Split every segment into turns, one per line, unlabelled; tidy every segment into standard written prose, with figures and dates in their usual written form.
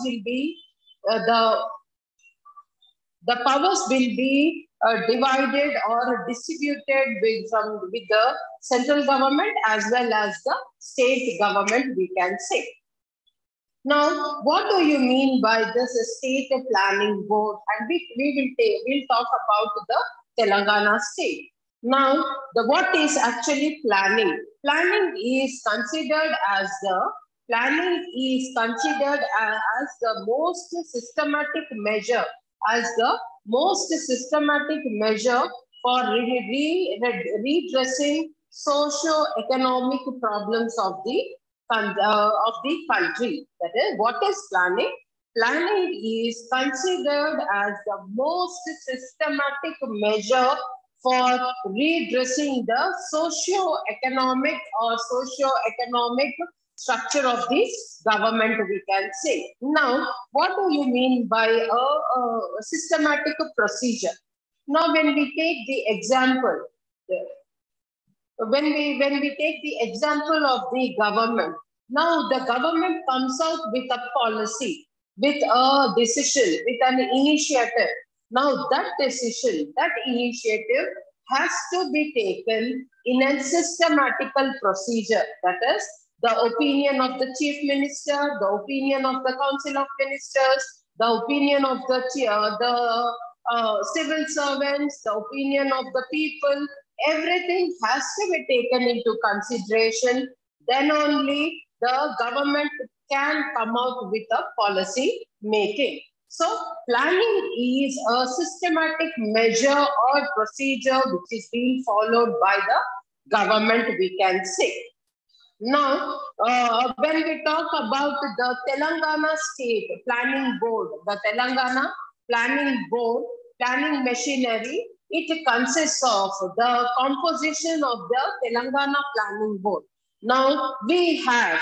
will be the powers will be divided or distributed with the central government as well as the state government, we can say. Now, what do you mean by this state planning board? And we'll talk about the Telangana state. Now, what is actually planning? Planning is considered as the most systematic measure, for redressing socio-economic problems of the country. That is, what is planning? Planning is considered as the most systematic measure for redressing the socio-economic structure of this government, we can say. Now, what do you mean by a systematic procedure? Now, when we take the example, when we take the example of the government, now the government comes out with a policy, with a decision, with an initiative. Now that initiative has to be taken in a systematical procedure. That is, the opinion of the chief minister, the opinion of the council of ministers, the opinion of the civil servants, the opinion of the people. Everything has to be taken into consideration. Then only the government can come out with a policy making. So planning is a systematic measure or procedure which is being followed by the government, we can say. Now, when we talk about the Telangana State Planning Board, the Telangana Planning Board, planning machinery, it consists of the composition of the Telangana Planning Board. Now we have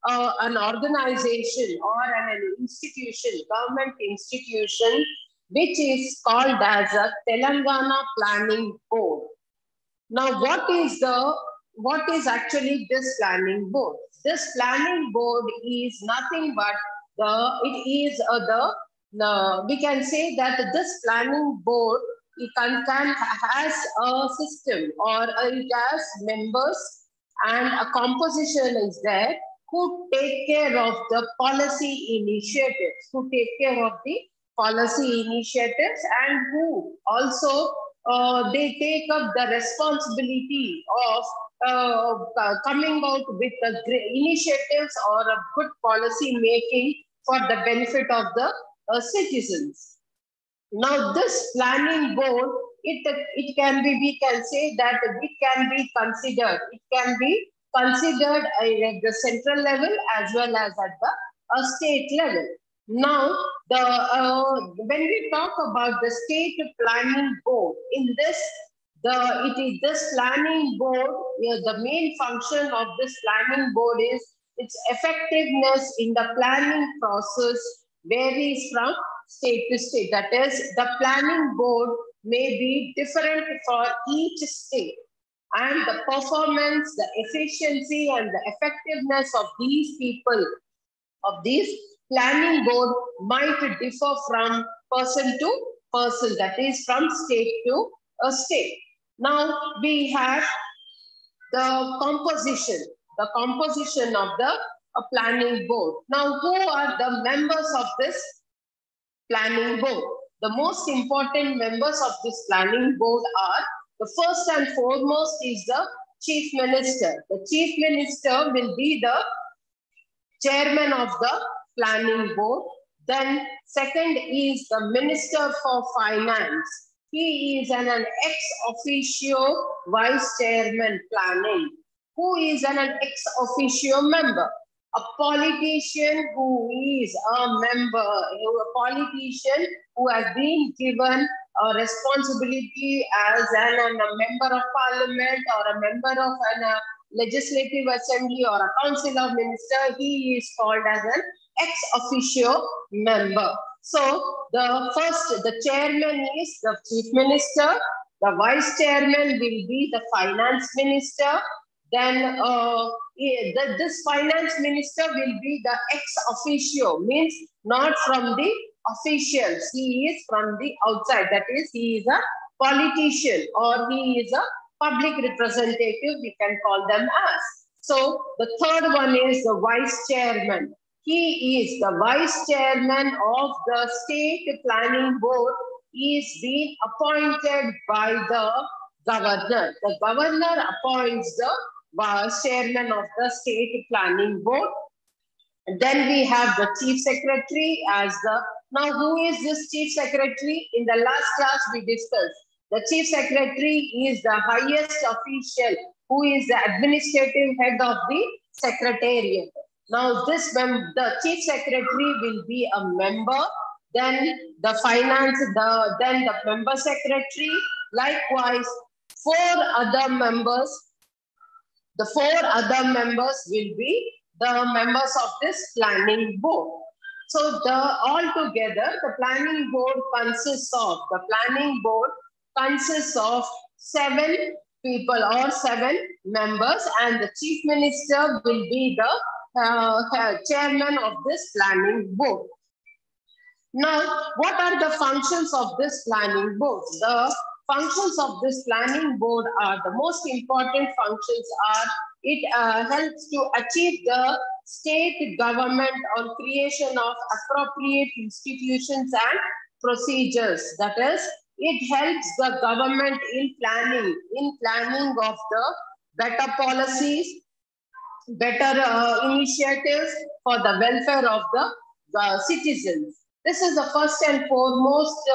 an organization or an institution, government institution, which is called as a Telangana Planning Board. Now, what is actually this planning board? This planning board is nothing but we can say that this planning board has a system, or it has members, and a composition is there who take care of the policy initiatives, and who also they take up the responsibility of coming out with initiatives or a good policy making for the benefit of the citizens. Now, this planning board, we can say that it can be considered at the central level as well as at the state level. Now, when we talk about the state planning board, this planning board, the main function of this planning board is its effectiveness in the planning process varies from state to state. That is, the planning board may be different for each state, and the performance, the efficiency, and the effectiveness of these people, of these planning board, might differ from person to person, that is from state to state. Now we have the composition of the planning board. Now, who are the members of this planning board? The most important members of this planning board are, the first and foremost is the chief minister. The chief minister will be the chairman of the planning board. Then second is the minister for finance. He is an ex officio vice chairman planning. Who is an ex officio member? A politician who is a politician who has been given a responsibility as a member of parliament or a member of a legislative assembly or a council of ministers. He is called as an ex officio member. So the chairman is the chief minister. The vice chairman will be the finance minister. then this finance minister will be the ex officio, means not from the officials. He is from the outside. That is, he is a politician or he is a public representative, we can call them as. So the third one is the vice chairman. He is the vice chairman of the state planning board. He is being appointed by the governor. The governor appoints the vice chairman of the state planning board. And then we have the chief secretary as the, now who is this chief secretary? In the last class we discussed. The chief secretary is the highest official who is the administrative head of the secretariat. Now the chief secretary will be a member, then the finance, then the member secretary, likewise 4 other members. The 4 other members will be the members of this planning board. So altogether the planning board consists of 7 people or 7 members, and the chief minister will be the chairman of this planning board. Now, what are the functions of this planning board? The functions of this planning board are, the most important functions are, it helps to achieve the state government on creation of appropriate institutions and procedures. That is, it helps the government in planning of the better policies, better initiatives for the welfare of the citizens. This is the first and foremost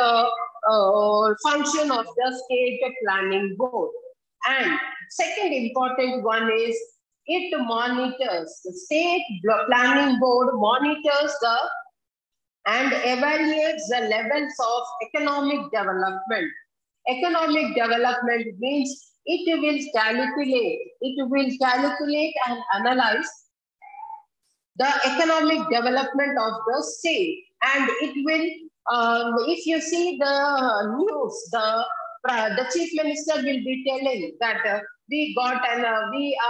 function of the state planning board. And second important one is, it monitors, the state planning board monitors and evaluates the levels of economic development. Economic development means it will calculate and analyze the economic development of the state, and it will, if you see the news, the chief minister will be telling that we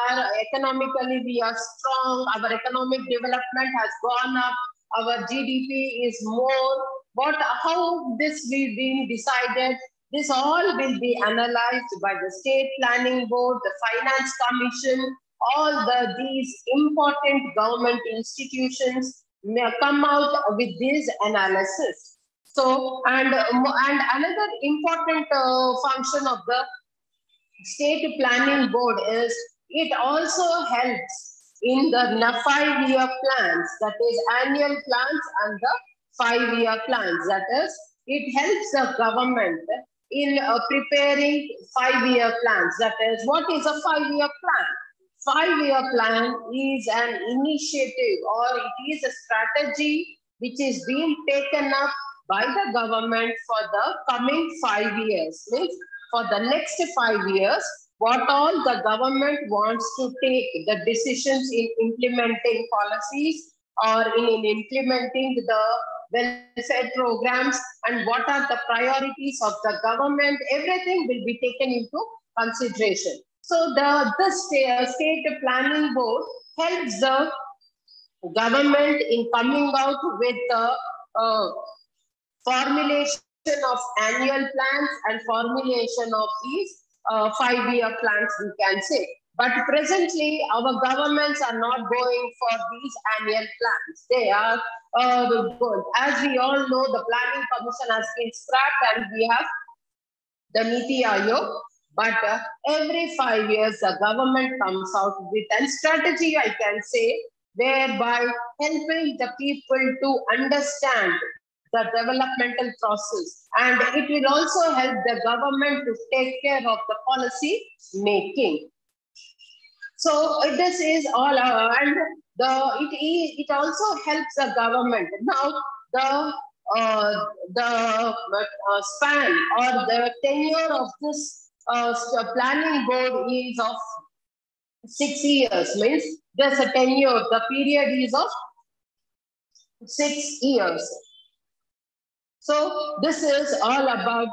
are economically, we are strong, our economic development has gone up, our GDP is more. How this will be decided? This all will be analyzed by the state planning board, the finance commission, all these important government institutions may come out with this analysis. So, and another important function of the state planning board is, it also helps in the 5-year plans, that is annual plans and the 5-year plans. That is, it helps the government in preparing 5-year plans. That is, what is a 5-year plan? 5-year plan is an initiative, or it is a strategy which is being taken up by the government for the coming 5 years. Means for the next 5 years, what all the government wants to take, the decisions in implementing policies or in implementing the welfare programs, and what are the priorities of the government, everything will be taken into consideration. So this state planning board helps the government in coming out with the formulation of annual plans and formulation of these 5-year plans, we can say. But presently, our governments are not going for these annual plans. They are, as we all know, the planning commission has been scrapped and we have the Niti Aayog. But every 5 years, the government comes out with a strategy, I can say, whereby helping the people to understand the developmental process. And it will also help the government to take care of the policy making. So this is all, and it also helps the government. Now the span or the tenure of this planning board is of 6 years. Means there's a tenure. The period is of 6 years. So this is all about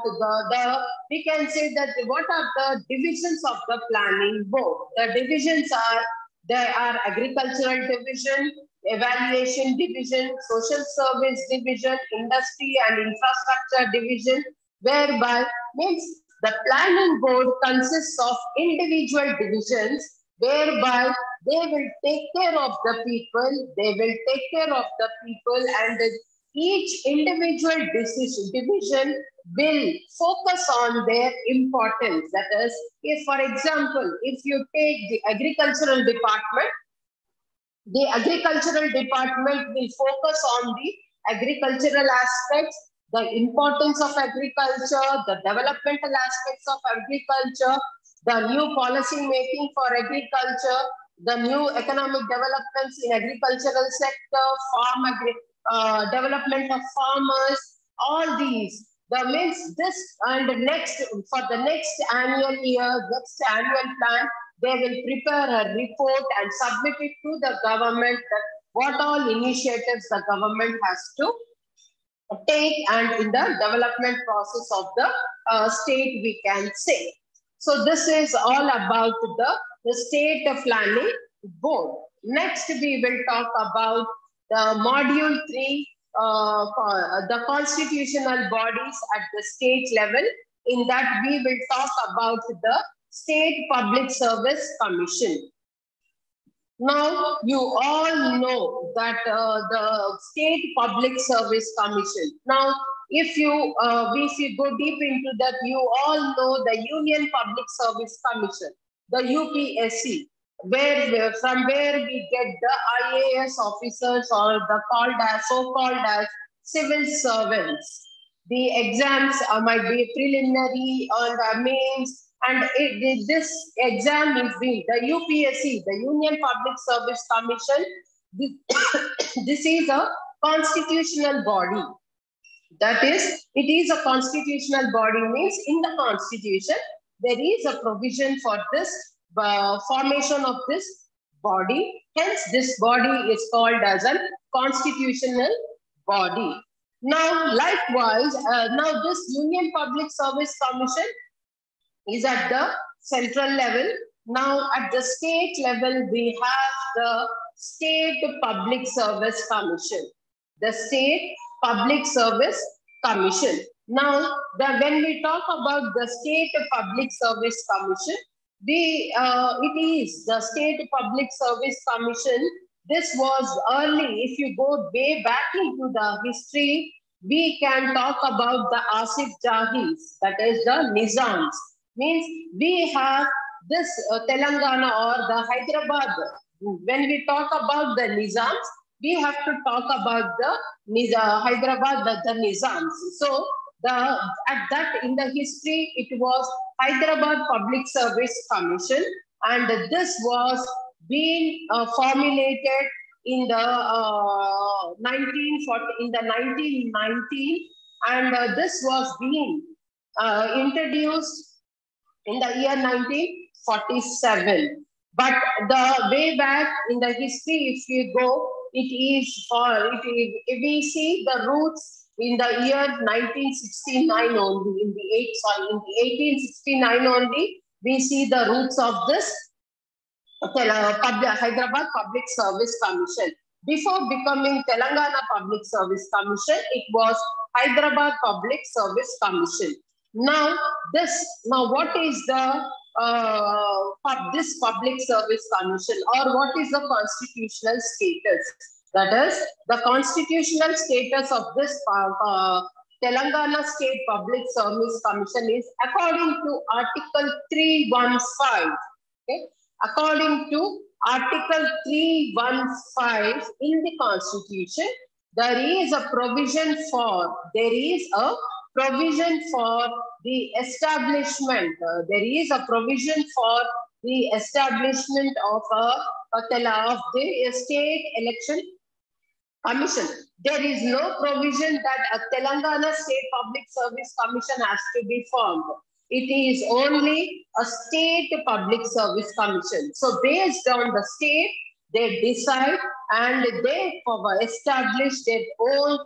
we can say that what are the divisions of the planning board? The divisions are, there are agricultural division, evaluation division, social service division, industry and infrastructure division, whereby means the planning board consists of individual divisions whereby they will take care of the people, and each individual division will focus on their importance. That is, if for example, if you take the agricultural department will focus on the agricultural aspects, the importance of agriculture, the developmental aspects of agriculture, the new policy making for agriculture, the new economic developments in agricultural sector, development of farmers, all these. That means this and next for the next annual plan, they will prepare a report and submit it to the government that what all initiatives the government has to take and in the development process of the state, we can say. So this is all about the state planning board. Next, we will talk about the module 3, the constitutional bodies at the state level. In that, we will talk about the State Public Service Commission. Now, you all know that the State Public Service Commission. Now, if you go deep into that, you all know the Union Public Service Commission, the UPSC, from where we get the IAS officers or the so-called as civil servants. The exams might be preliminary or the mains, and this exam is the UPSC, the Union Public Service Commission. This is a constitutional body. That is, it is a constitutional body, means in the constitution, there is a provision for this formation of this body. Hence, this body is called as a constitutional body. Now, likewise, now this Union Public Service Commission is at the central level. Now, at the state level, we have the State Public Service Commission. The State Public Service Commission. Now, when we talk about the State Public Service Commission, it is the State Public Service Commission. This was early. If you go way back into the history, we can talk about the Asif Jahis, that is the Nizams. Means we have this Telangana or the Hyderabad. When we talk about the Nizams, we have to talk about the Hyderabad, the Nizams. So at that in the history, it was Hyderabad Public Service Commission, and this was being formulated in the 1919, and this was being introduced in the year 1947. But the way back in the history, if you go, we see the roots in the year 1969 only. In the 1869 only, we see the roots of this Hyderabad Public Service Commission. Before becoming Telangana Public Service Commission, it was Hyderabad Public Service Commission. Now, what is this Public Service Commission, or what is the constitutional status? That is, the constitutional status of this Telangana State Public Service Commission is according to Article 315. Okay? According to Article 315 in the Constitution, there is a provision for the establishment. There is a provision for the establishment of the State Election Commission. There is no provision that a Telangana State Public Service Commission has to be formed. It is only a State Public Service Commission. So based on the state, they decide and they establish their own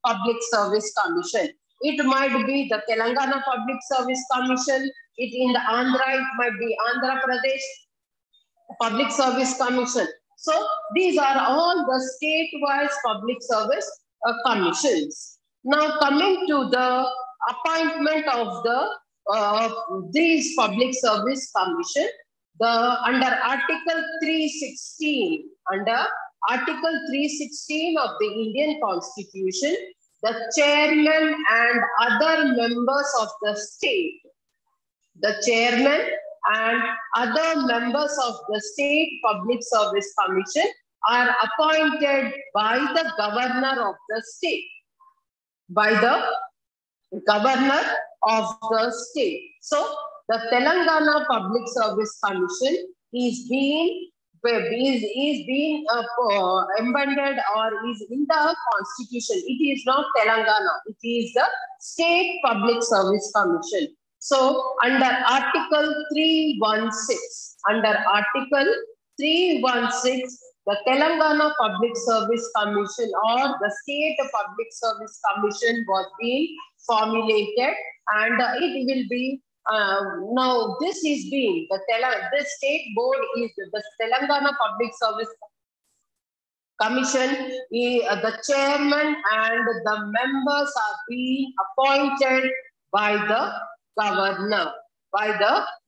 Public Service Commission. It might be the Telangana Public Service Commission. In the Andhra, it might be Andhra Pradesh Public Service Commission. So these are all the state-wise public service commissions. Now coming to the appointment of these public service commission, under Article 316, of the Indian Constitution, the chairman and other members of the state, and other members of the State Public Service Commission are appointed by the governor of the state. So the Telangana Public Service Commission is being embedded or is in the constitution. It is not Telangana, it is the State Public Service Commission. So under Article 316, the Telangana Public Service Commission or the State Public Service Commission was being formulated, and it will be now this is being this state board is the Telangana Public Service Commission. The chairman and the members are being appointed by the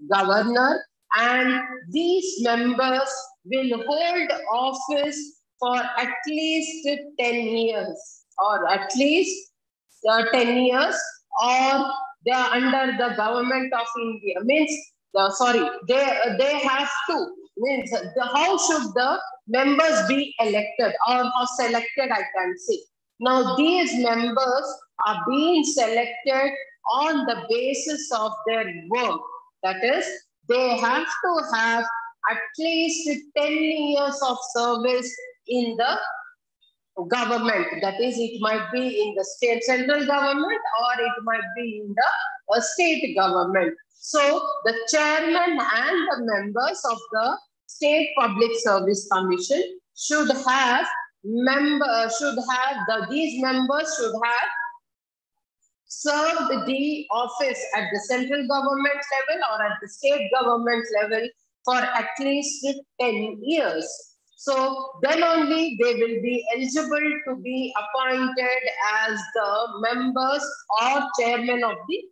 governor, and these members will hold office for at least 10 years, or they are under the government of India. Means they have to. Means how should the members be elected or selected? I can say now these members are being selected on the basis of their work. That is, they have to have at least 10 years of service in the government. That is, it might be in the central government or it might be in the state government. So the chairman and the members of the State Public Service Commission should have these members should have served the office at the central government level or at the state government level for at least 10 years. So then only they will be eligible to be appointed as the members or chairman of the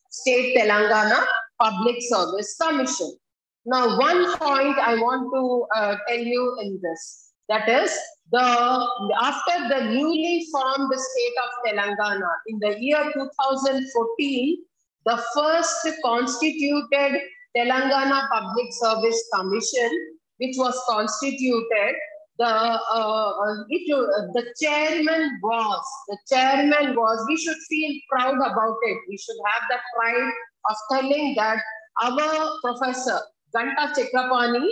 State Telangana Public Service Commission. Now, one point I want to tell you in this, that is, after the newly formed state of Telangana in the year 2014, the first constituted Telangana Public Service Commission, which was constituted, the chairman was, we should feel proud about it. We should have the pride of telling that our professor, Ganta Chakrapani,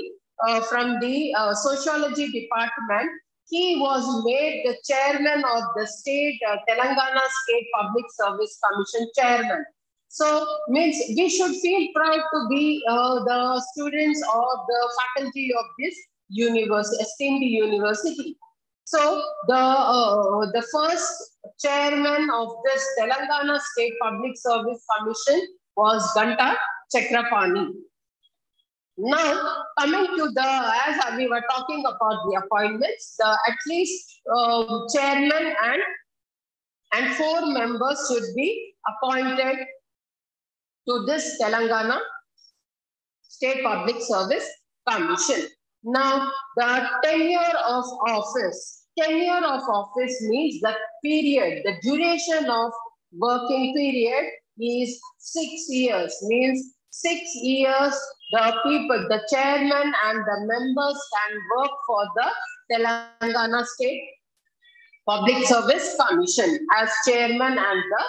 from the sociology department, he was made the chairman of the state, Telangana State Public Service Commission chairman. So, means we should feel proud to be the students or the faculty of this esteemed university. So, the first chairman of this Telangana State Public Service Commission was Ganta Chakrapani. Now, coming to as we were talking about the appointments, at least chairman and 4 members should be appointed to this Telangana State Public Service Commission. Now, the tenure of office means the period, the duration of working period is 6 years, means 6 years the chairman and the members can work for the Telangana State Public Service Commission as chairman and the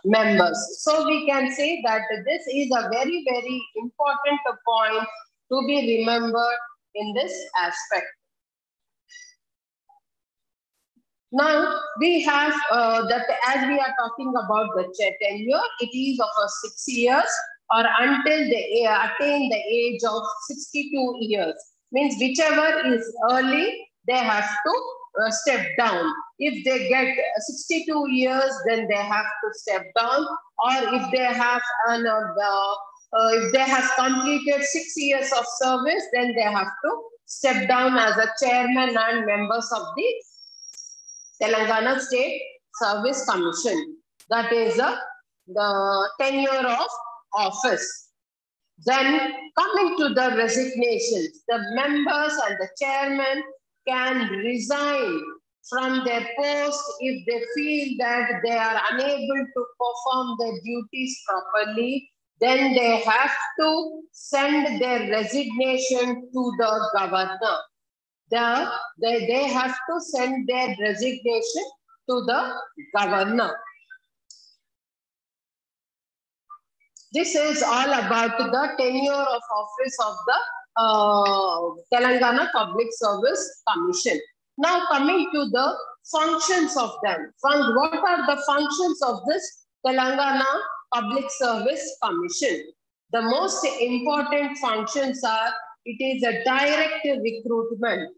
members. So we can say that this is a very, very important point to be remembered in this aspect. Now, we have that as we are talking about the tenure, it is of 6 years or until they attain the age of 62 years. Means whichever is early, they have to step down. If they get 62 years, then they have to step down. Or if they have if they have completed 6 years of service, then they have to step down as a chairman and members of the Telangana State Service Commission. That is the tenure of office. Then coming to the resignations, the members and the chairman can resign from their post if they feel that they are unable to perform their duties properly. Then they have to send their resignation to the governor. They have to send their resignation to the governor. This is all about the tenure of office of the Telangana Public Service Commission. Now coming to the functions of them. What are the functions of this Telangana Public Service Commission? The most important functions are, it is a direct recruitment.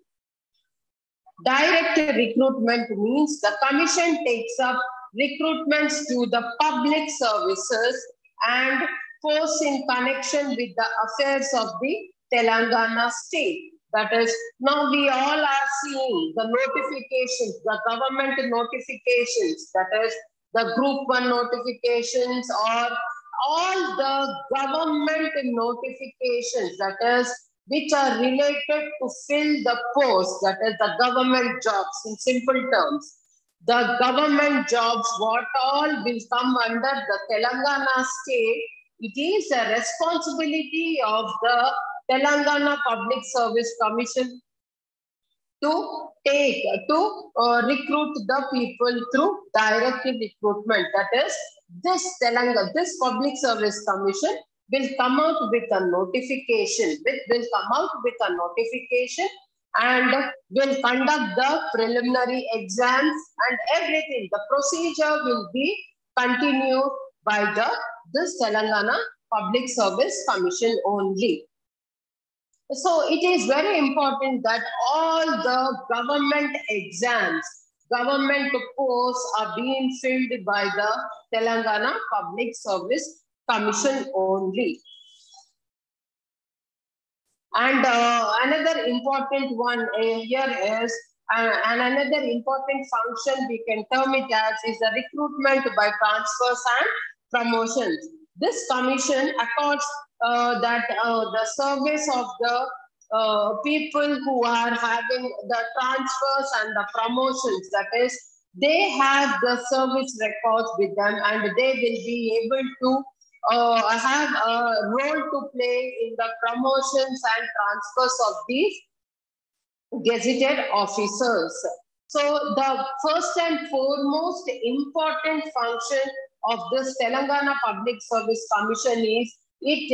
Direct recruitment means the commission takes up recruitments to the public services and posts in connection with the affairs of the Telangana state. That is, now we all are seeing the notifications, the government notifications, that is the Group 1 notifications, or all the government notifications, that is, which are related to fill the post, that is the government jobs in simple terms. The government jobs, what all will come under the Telangana state, it is a responsibility of the Telangana Public Service Commission to recruit the people through direct recruitment. That is, this Public Service Commission will come out with a notification, and will conduct the preliminary exams and everything. The procedure will be continued by this Telangana Public Service Commission only. So it is very important that all the government exams, government posts are being filled by the Telangana Public Service Commission only. And another important one here is, and another important function we can term it as, is the recruitment by transfers and promotions. This commission accords the service of the people who are having the transfers and the promotions. That is, they have the service records with them, and they will be able to have a role to play in the promotions and transfers of these gazetted officers. So the first and foremost important function of this Telangana Public Service Commission is, it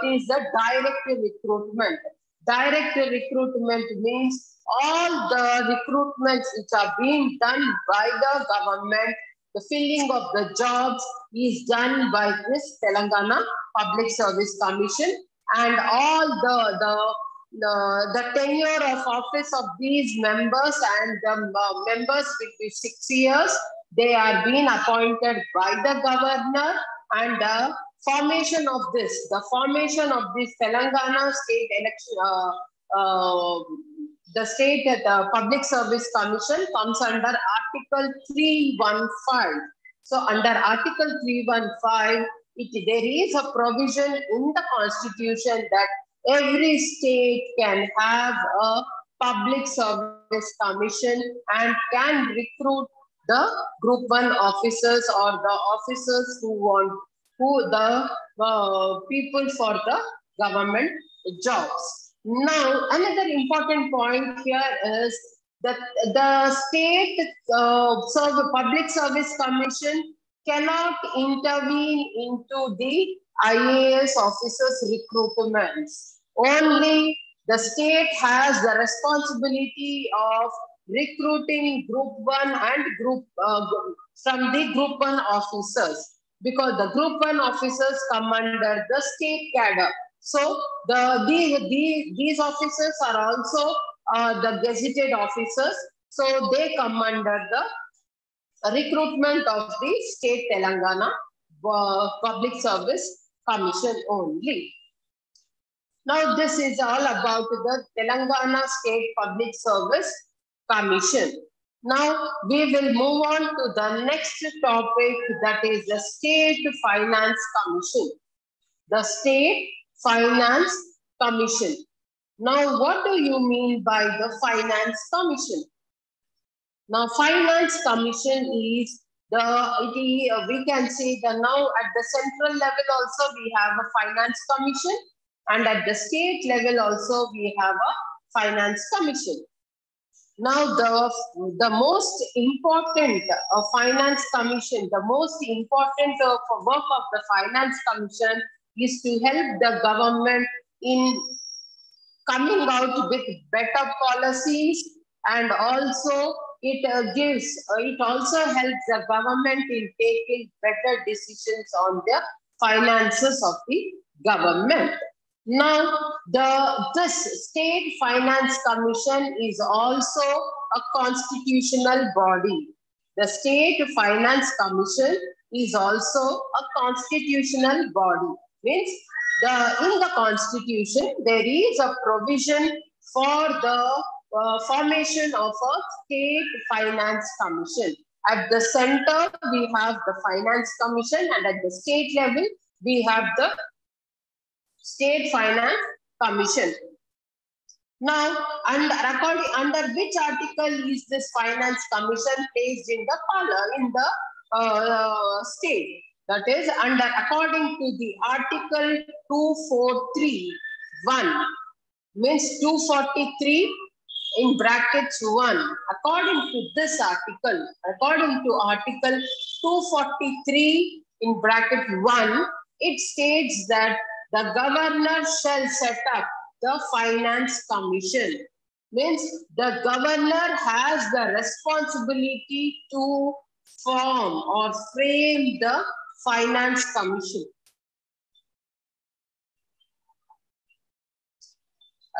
is the direct recruitment. Direct recruitment means all the recruitments which are being done by the government, the filling of the jobs is done by this Telangana Public Service Commission, and all the tenure of office of these members, and the members between 6 years, they are being appointed by the governor, and the formation of this Telangana state election, the state Public Service Commission comes under Article 315. So under Article 315, there is a provision in the Constitution that every state can have a Public Service Commission and can recruit the Group 1 officers, or the officers who the people for the government jobs. Now, another important point here is that the state Public Service Commission cannot intervene into the IAS officers' recruitments. Only the state has the responsibility of recruiting Group 1 and from the Group 1 officers, because the Group 1 officers come under the state cadre. So these officers are also the gazetted officers. So they come under the recruitment of the State Telangana Public Service Commission only. Now this is all about the Telangana State Public Service Commission. Now we will move on to the next topic, that is the State Finance Commission. The State Finance Commission. Now what do you mean by the Finance Commission? Now Finance Commission is we can say that now at the central level also we have a Finance Commission, and at the state level also we have a Finance Commission. Now the most important Finance Commission, the most important work of the Finance Commission is to help the government in coming out with better policies, and also it also helps the government in taking better decisions on the finances of the government. Now, this State Finance Commission is also a constitutional body. The State Finance Commission is also a constitutional body. Means in the Constitution, there is a provision for the formation of a State Finance Commission. At the center, we have the Finance Commission, and at the state level, we have the State Finance Commission. Now, under which article is this Finance Commission placed in the state? That is according to the Article 243(1), means 243 in brackets 1. According to this article, according to Article 243 in bracket 1, it states that the governor shall set up the Finance Commission. Means the governor has the responsibility to form or frame the Finance Commission.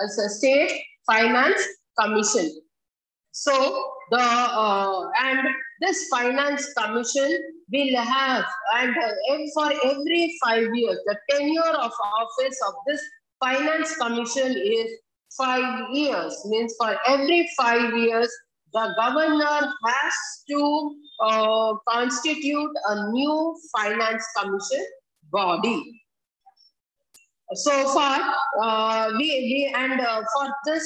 As a State Finance Commission. So and this Finance Commission will have, and for every 5 years, the tenure of office of this Finance Commission is 5 years. Means for every 5 years, the governor has to constitute a new Finance Commission body. So far, for this,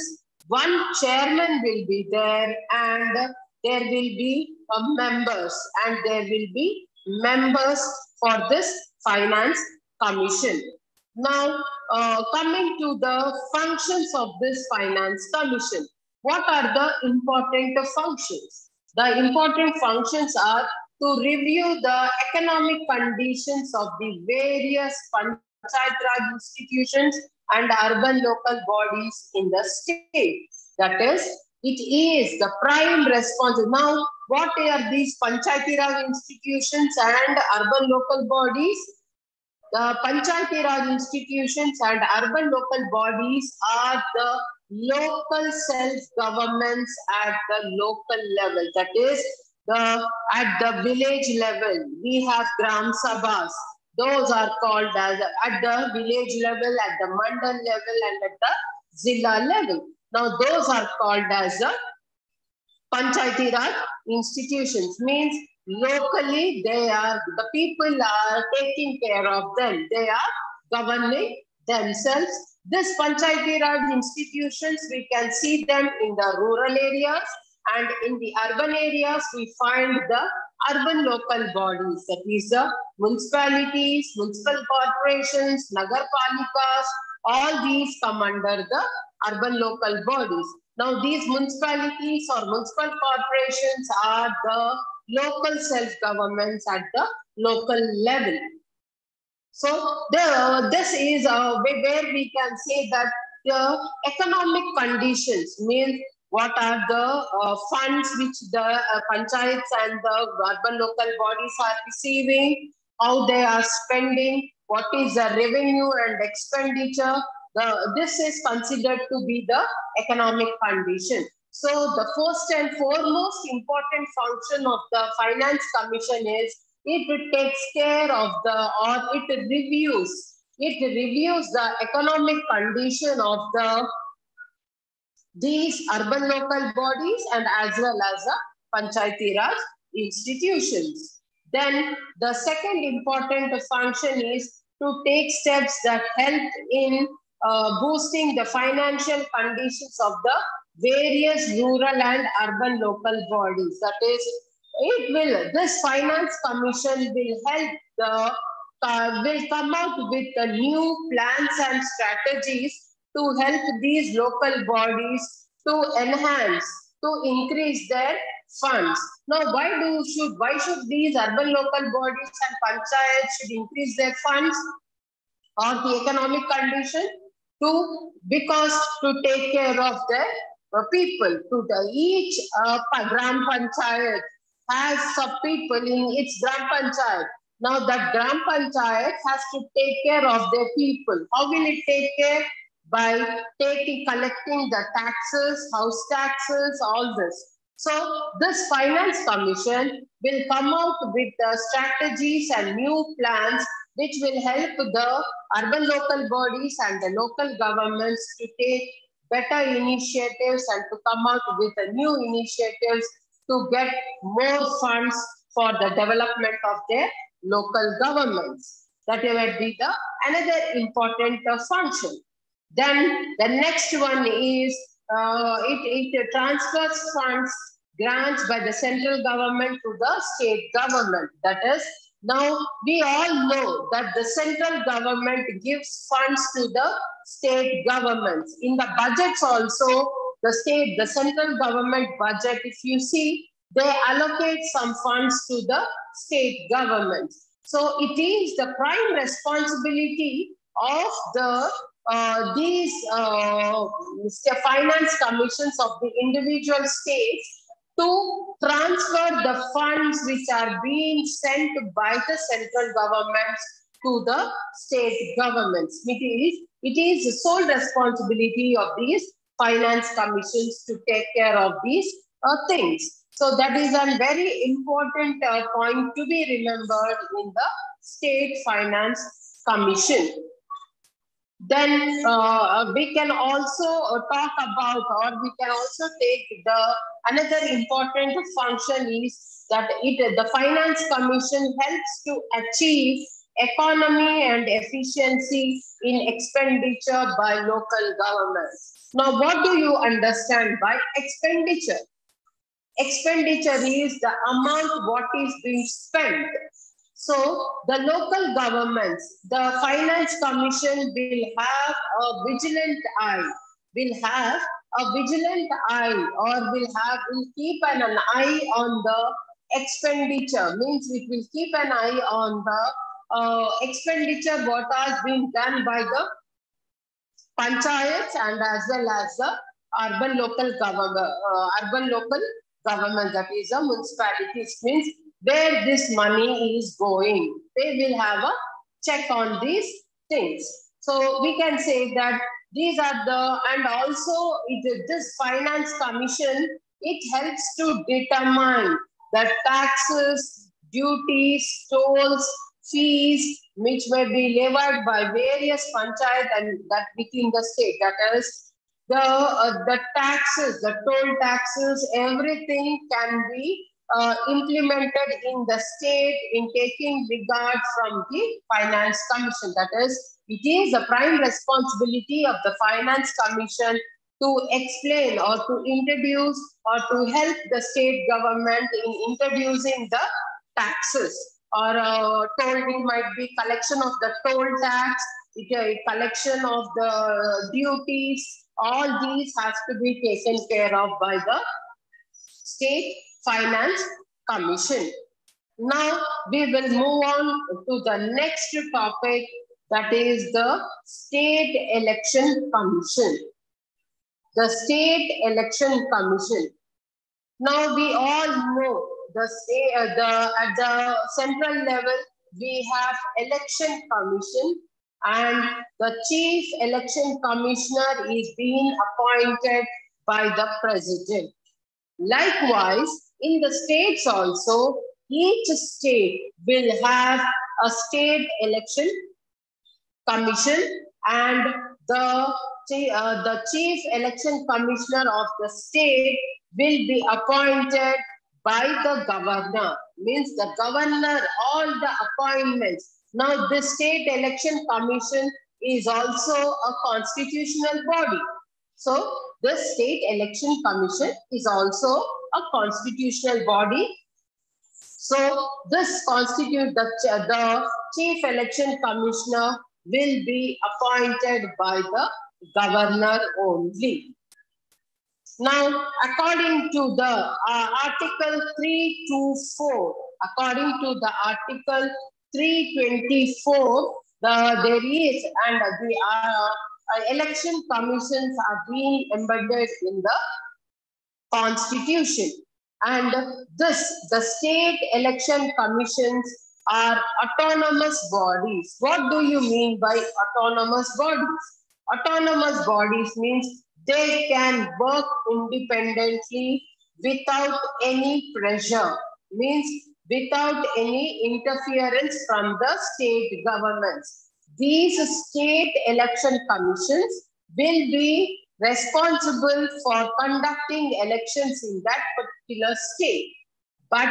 one chairman will be there, and there will be members, and there will be members for this Finance Commission. Now, coming to the functions of this Finance Commission, what are the important functions? The important functions are to review the economic conditions of the various Panchayat Raj institutions and urban local bodies in the state. That is, it is the prime responsibility. Now, what are these Panchayat Raj institutions and urban local bodies? The Panchayat Raj institutions and urban local bodies are the local self-governments at the local level. That is, at the village level, we have Gram Sabhas. Those are called as at the village level, at the mandal level, and at the Zilla level. Now, those are called as the Panchayati Raj institutions. Means locally, the people are taking care of them. They are governing themselves. This Panchayati Raj institutions, we can see them in the rural areas, and in the urban areas, we find the urban local bodies, that is the municipalities, municipal corporations, nagar palikas, all these come under the urban local bodies. Now, these municipalities or municipal corporations are the local self-governments at the local level. So, this is where we can say that the economic conditions means what are the funds which the panchayats and the urban local bodies are receiving, how they are spending, what is the revenue and expenditure, this is considered to be the economic condition. So the first and foremost important function of the Finance Commission is it takes care of it reviews the economic condition of these urban local bodies and as well as the Panchayati Raj institutions. Then the second important function is to take steps that help in boosting the financial conditions of the various rural and urban local bodies. That is, this Finance Commission will help will come out with the new plans and strategies to help these local bodies to enhance, to increase their funds. Now, why should these urban local bodies and panchayats should increase their funds or the economic condition? Because to take care of their people. Each gram panchayat has some people in its gram panchayat. Now that gram panchayat has to take care of their people. How will it take care? By collecting the taxes, house taxes, all this. So this Finance Commission will come out with strategies and new plans which will help the urban local bodies and the local governments to take better initiatives and to come out with new initiatives to get more funds for the development of their local governments. That will be another important function. Then the next one is it transfers funds, grants by the central government to the state government. That is, now we all know that the central government gives funds to the state governments. In the budgets also, the central government budget, if you see, they allocate some funds to the state governments. So it is the prime responsibility of these finance commissions of the individual states to transfer the funds which are being sent by the central governments to the state governments. It is the sole responsibility of these finance commissions to take care of these things. So that is a very important point to be remembered in the State Finance Commission. Then we can also talk about, or we can also take another important function is that the Finance Commission helps to achieve economy and efficiency in expenditure by local governments. Now, what do you understand by expenditure? Expenditure is the amount what is being spent. So the local governments, the Finance Commission will have a vigilant eye, will keep an eye on the expenditure. Means it will keep an eye on the expenditure what has been done by the panchayats and as well as the urban local government, that is the municipalities, means where this money is going. They will have a check on these things. So we can say that these are and also this Finance Commission, it helps to determine the taxes, duties, tolls, fees, which may be levied by various panchayat and that within the state. That is, the taxes, the toll taxes, everything can be implemented in the state in taking regard from the Finance Commission. That is, it is the prime responsibility of the Finance Commission to explain or to introduce or to help the state government in introducing the taxes or toll. It might be collection of the toll tax, collection of the duties. All these has to be taken care of by the State Finance Commission. Now we will move on to the next topic, that is the State Election Commission. The State Election Commission. Now we all know at the central level we have Election Commission, and the Chief Election Commissioner is being appointed by the President. Likewise, in the states also, each state will have a state election commission, and the Chief Election Commissioner of the state will be appointed by the governor. Means the governor, all the appointments. Now, the State Election Commission is also a constitutional body. So, the State Election Commission is also a constitutional body. So, this constitutes the Chief Election Commissioner will be appointed by the governor only. Now, according to the Article 324, according to the Article 324, there is, and the election commissions are being embedded in the Constitution. And the state election commissions are autonomous bodies. What do you mean by autonomous bodies? Autonomous bodies means they can work independently without any pressure, means without any interference from the state governments. These state election commissions will be responsible for conducting elections in that particular state, but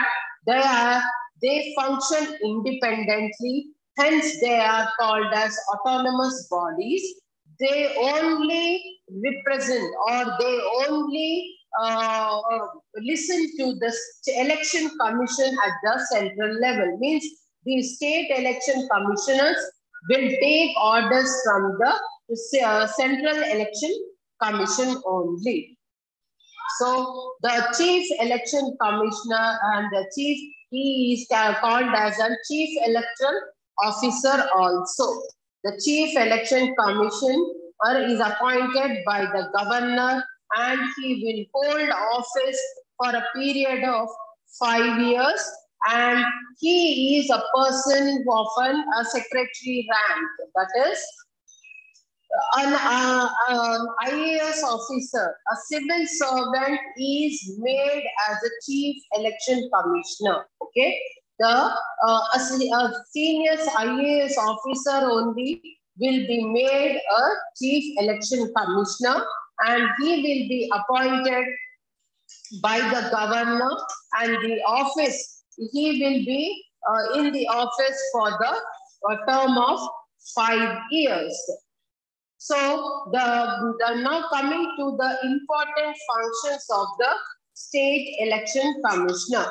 they function independently, hence they are called as autonomous bodies. They only represent, or they only listen to the election commission at the central level. Means the state election commissioners will take orders from the central election commission only. So the chief election commissioner and the chief, he is called as a chief electoral officer also. The chief election commissioner is appointed by the governor, and he will hold office for a period of 5 years, and he is a person who often a secretary rank, that is an IAS officer, a civil servant is made as a chief election commissioner. Okay, a senior IAS officer only will be made a chief election commissioner, and he will be appointed by the governor, and the office, he will be in the office for the term of 5 years. So now coming to the important functions of the state election commissioner.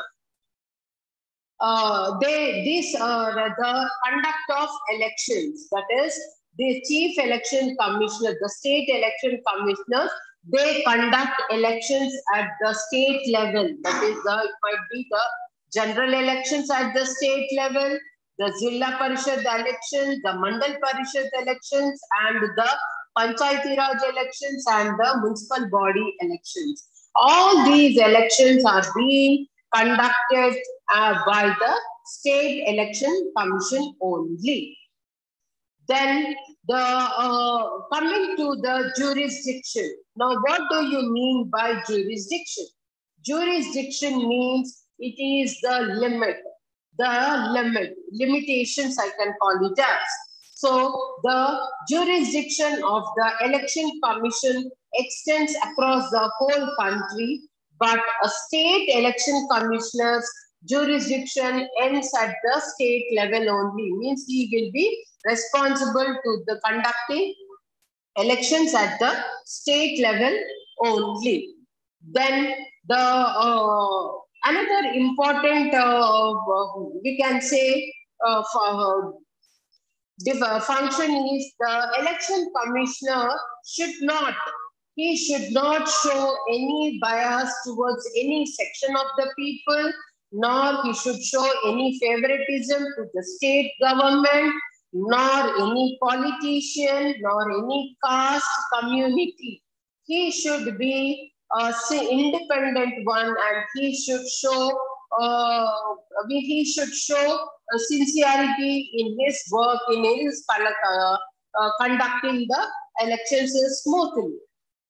The conduct of elections, that is the chief election commissioner, the state election commissioners, they conduct elections at the state level. That is, it might be the general elections at the state level, the Zilla Parishad elections, the Mandal Parishad elections, and the Panchayati Raj elections, and the municipal body elections. All these elections are being conducted by the State Election Commission only. Then coming to the jurisdiction. Now, what do you mean by jurisdiction? Jurisdiction means it is the limit, limitations I can call it as. So the jurisdiction of the election commission extends across the whole country, but a state election commissioner's jurisdiction ends at the state level only. Means he will be responsible to the conducting elections at the state level only. Then the another important, we can say, function is the election commissioner should not show any bias towards any section of the people, nor he should show any favoritism to the state government, nor any politician, nor any caste community. He should be an independent one, and he should show he should show sincerity in his work, in his conducting the elections smoothly.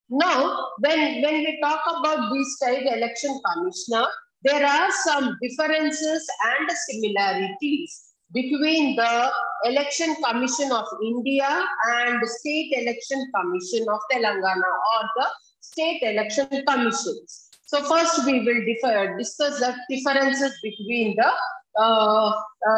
Now, when we talk about the state election commissioner, there are some differences and similarities between the Election Commission of India and the State Election Commission of Telangana, or the State Election Commissions. So first we will discuss the differences between the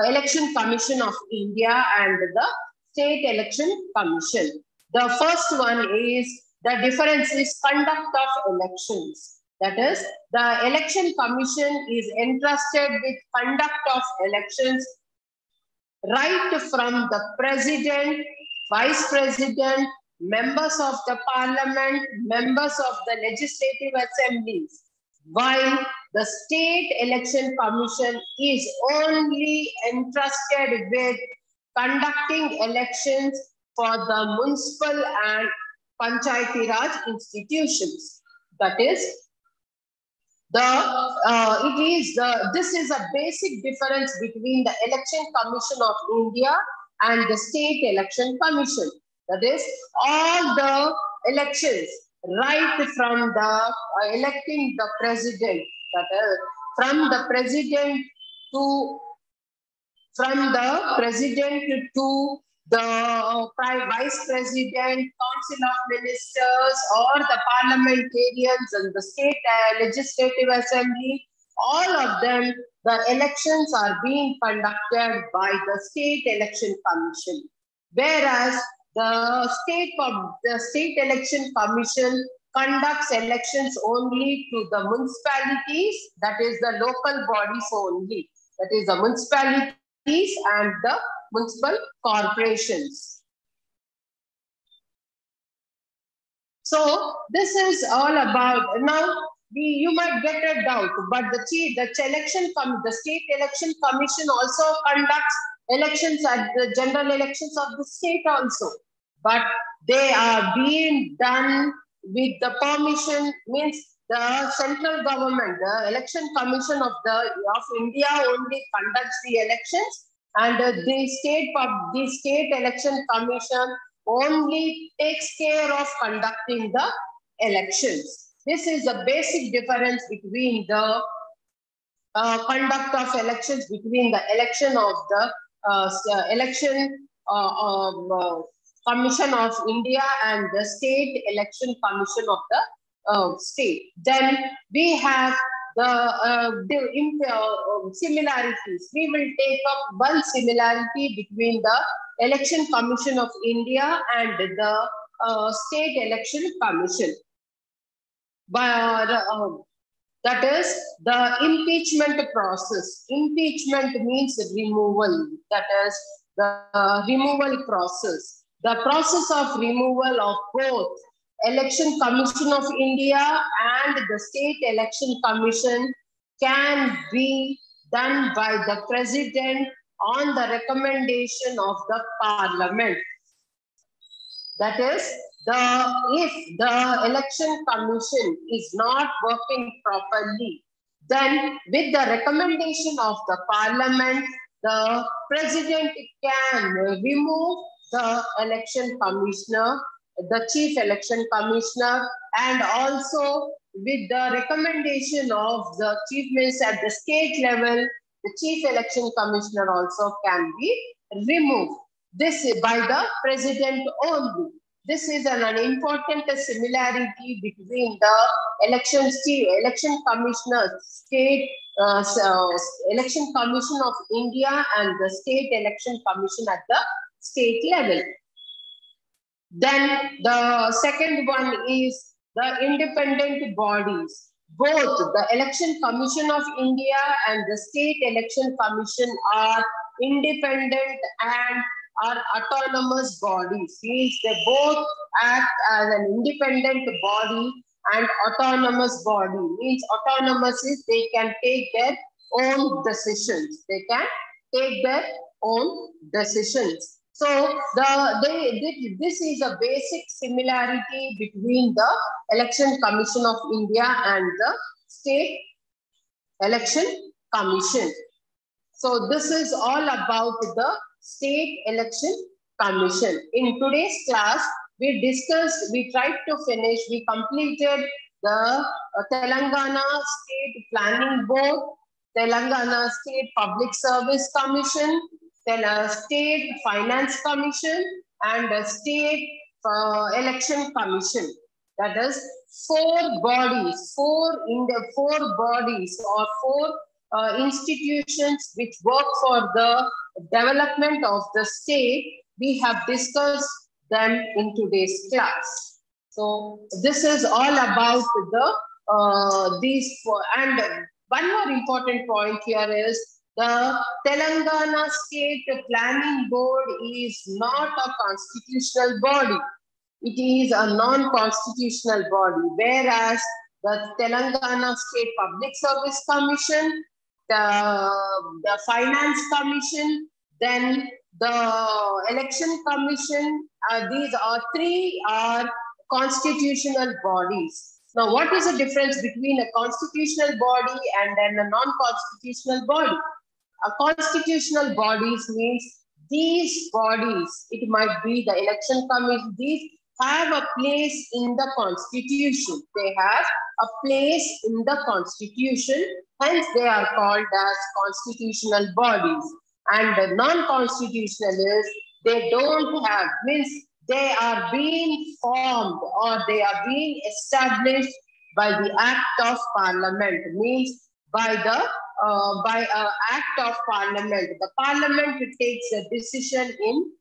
Election Commission of India and the State Election Commission. The first one is, the difference is conduct of elections. That is, the Election Commission is entrusted with conduct of elections right from the President, Vice President, members of the Parliament, members of the Legislative Assemblies, while the State Election Commission is only entrusted with conducting elections for the municipal and Panchayati Raj institutions. That is, this is a basic difference between the Election Commission of India and the State Election Commission. That is, all the elections, right from the electing the president, that is, from the president to the vice president, council of ministers, or the parliamentarians and the state legislative assembly, all of them, the elections are being conducted by the State Election Commission. Whereas the State Election Commission conducts elections only to the municipalities, that is the local bodies only, that is the municipalities and the municipal corporations. So this is all about, now you might get a doubt, but the State Election Commission also conducts elections at the general elections of the state also, but they are being done with the permission, means the central government, the Election Commission of India only conducts the elections, and the State Election Commission only takes care of conducting the elections. This is the basic difference between the conduct of elections between the election of the Election Commission of India and the State Election Commission of the state. Then we have the similarities. We will take up one similarity between the Election Commission of India and the State Election Commission. That is the impeachment process. Impeachment means removal. That is the removal process. The process of removal of both Election Commission of India and the State Election Commission can be done by the President on the recommendation of the Parliament. That is, if the Election Commission is not working properly, then with the recommendation of the Parliament, the President can remove the Election Commissioner, the Chief Election Commissioner, and also with the recommendation of the Chief Minister at the state level, the Chief Election Commissioner also can be removed. This is by the President only. This is an important similarity between the Election Commissioner, State Election Commission of India and the State Election Commission at the state level. Then the second one is the independent bodies. Both the Election Commission of India and the State Election Commission are independent and are autonomous bodies. Means they both act as an independent body and autonomous body. Means autonomous is they can take their own decisions. They can take their own decisions. So this is a basic similarity between the Election Commission of India and the State Election Commission. So this is all about the State Election Commission. In today's class, we tried to finish, we completed the Telangana State Planning Board, Telangana State Public Service Commission, State Finance Commission, and the State Election Commission. That is four bodies, four bodies or four institutions which work for the development of the state. We have discussed them in today's class. So this is all about these four. And one more important point here is the Telangana State Planning Board is not a constitutional body. It is a non-constitutional body, whereas the Telangana State Public Service Commission, the Finance Commission, then the Election Commission, these are three are constitutional bodies. Now, what is the difference between a constitutional body and then a non-constitutional body? A constitutional bodies means these bodies, it might be the election commission, these have a place in the constitution. They have a place in the constitution, hence they are called as constitutional bodies. And the non-constitutional is they don't have, means they are being formed or they are being established by the act of parliament, means by an act of parliament. The parliament takes a decision in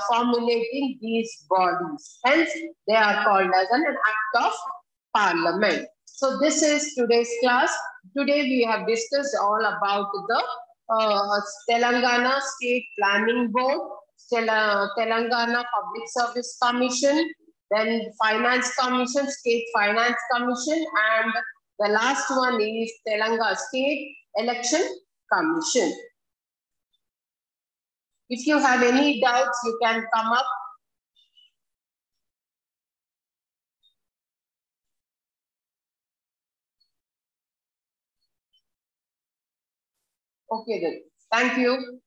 formulating these bodies. Hence, they are called as an act of parliament. So this is today's class. Today we have discussed all about the Telangana State Planning Board, Telangana Public Service Commission, then Finance Commission, State Finance Commission, and the last one is Telangana State Election Commission. If you have any doubts, you can come up. Okay then. Thank you.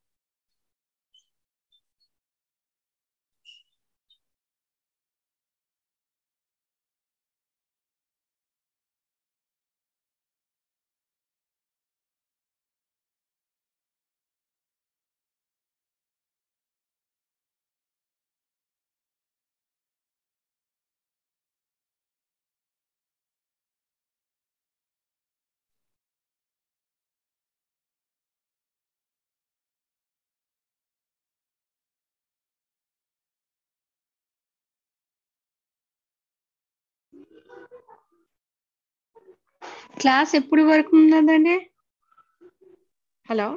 Class ఎప్పుడు వరకు ఉన్నదండి? Hello,